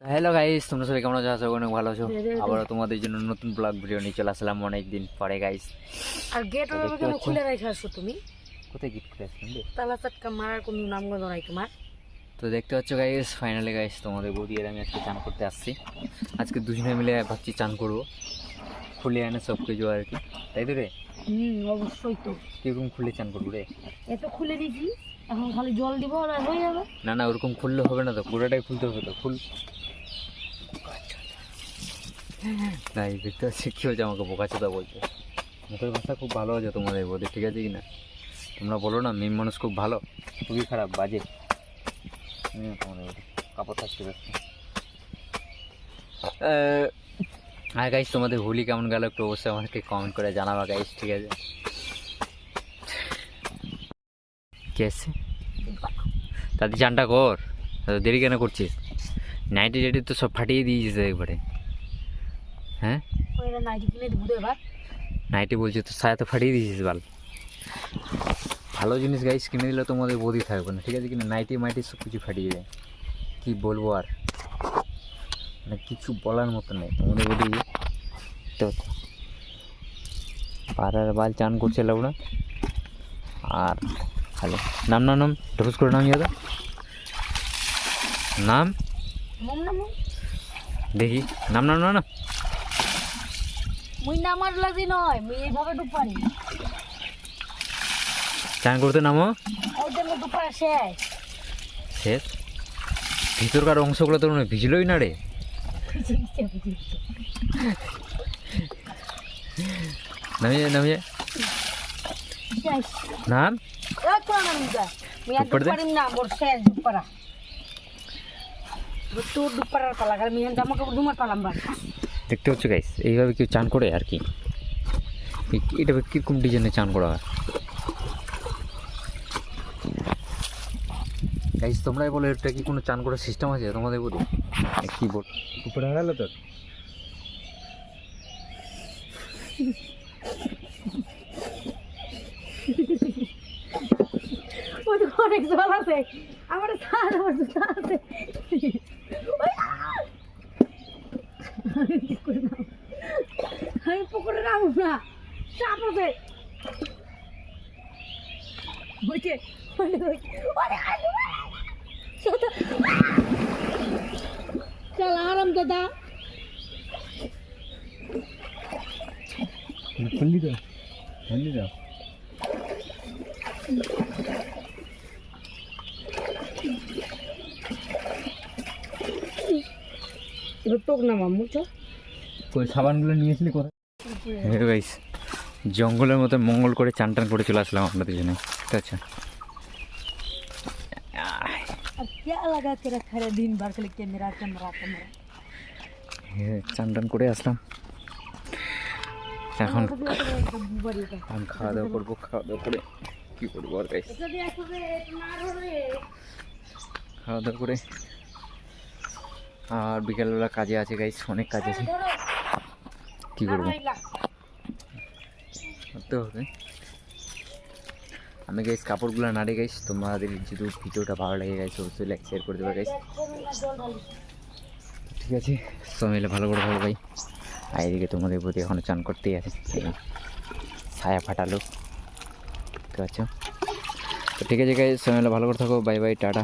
Hello guys, তোমরা সবাই কেমন আছো? অনেক ভালো আছো। আবারও তোমাদের জন্য নতুন ব্লগ ভিডিও নিয়ে চলে আসলাম অনেকদিন পরে গাইস। আর গেট কেন খুলে রেখে আসো তুমি? কোথায় গেট খুলে আসলাম রে? তালা চাটকা মারার কোনো নামগন্ধ নাই তোমার। তো দেখতে পাচ্ছ গাইস, ফাইনালি গাইস তোমাদের বৌদি আর আমি আজকে চান করতে আসছি। আজকে দুজনে মিলে ভাবছি চান করবো, খুলে আনে সব কিছু আর কি, তাই তো রে? অবশ্যই তো। কিরকম খুলে চান করবো রে? এত খুলে দিয়েছি, এখন খালি জল দিব আর হয়ে যাবে। না না, ওরকম খুললে হবে না তো, পুরোটাই খুলতে হবে তো। ফুল না, এই দেখতে পাচ্ছি কি হচ্ছে, আমাকে বোকাচোদা বলছে। মুখের ভাষা খুব ভালো আছে তোমাদের বৌদি, ঠিক আছে কি না? তোমরা বলো না মেম মানুষ খুব ভালো, খুবই খারাপ বাজে তোমাদের বৌদি। কাপড় থাকতে ব্যস্ত। আর গাইস, তোমাদের হোলি কেমন গেল একটু অবশ্যই আমাকে কমেন্ট করে জানাবা গাইস, ঠিক আছে? কে আসছে? তাদের চানটা কর, দেরি কেন করছিস? নাইটি টাইটি তো সব ফাটিয়ে দিয়েছিস একবারে। হ্যাঁ, নাইটি কিনে দিব এবার। নাইটি বলছি তো, সায়া তো ফাটিয়ে দিয়েছিস বাল। ভালো জিনিস গাইস কিনে দিলে তোমাদের বৌদি থাকবে না, ঠিক আছে কিনা? নাইটি মাইটি সব কিছু ফাটিয়ে যায়, কী বলবো আর, মানে কিছু বলার মতো নেই তোমাদের বৌদি। তো পাড়ার বাল চান করছে লোকরা। আর হ্যালো, নাম নাম নাম ঢুস করে নাম ইয়াদা নাম দেখি, নাম নাম না না মুই নামার লাগি নয়, মুই এইভাবে ডুবানি। চান করতে নামো, ওই জন্য ডুবা শেষ। শেষ? ভিতরকার অংশগুলো তো মনে ভিজলই না রে। নামিয়ে নামিয়ে নাম দেখতে হচ্ছে গাইস, এইভাবে কেউ চান করে আর কি? এটা কীরকম ডিজাইনে চান করা হয় গাইস? তোমরাই বলো, এটা কি কোনো চান করার সিস্টেম আছে তোমাদের বলি? কি বল উপরে গেল তোর? অনেক জল আছে আমার, আছে। আমি পুকুরে নামব না, চাপ আছে। চল আরাম দাদা, খুললি দাও, খুললি দাও। এবার তোক নামাম বুঝছো? ওই সাবানগুলো নিয়েছিলি কোথায়? হ্যাঁ গাইস, জঙ্গলের মতো মঙ্গল করে চান টান করে চলে আসলাম আপনাদের জন্য, ঠিক আছে? চান টান করে আসলাম, এখন খাওয়া দাওয়া করবো। খাওয়া দাওয়া করে কী করবো আর গাইস, খাওয়া দাওয়া করে আর বিকেলবেলা কাজে আছে গাইস, অনেক কাজ আছে, কী করবো, করতে হবে। আমি গাইস কাপড়গুলো নাড়ে গাইস, তোমাদের যদি ভিডিওটা ভালো লাগে গাইস অবশ্যই লাইক শেয়ার করে দেবে গাইস, ঠিক আছে? সব মিলে ভালো করে ভালো ভাই। আর এদিকে তোমাদের প্রতি এখনও চান করতেই আছে, ছায়া ফাটালো, ঠিক আছে? তো ঠিক আছে গাইস, সব মিলে ভালো করে থাকো, বাই বাই, টাটা।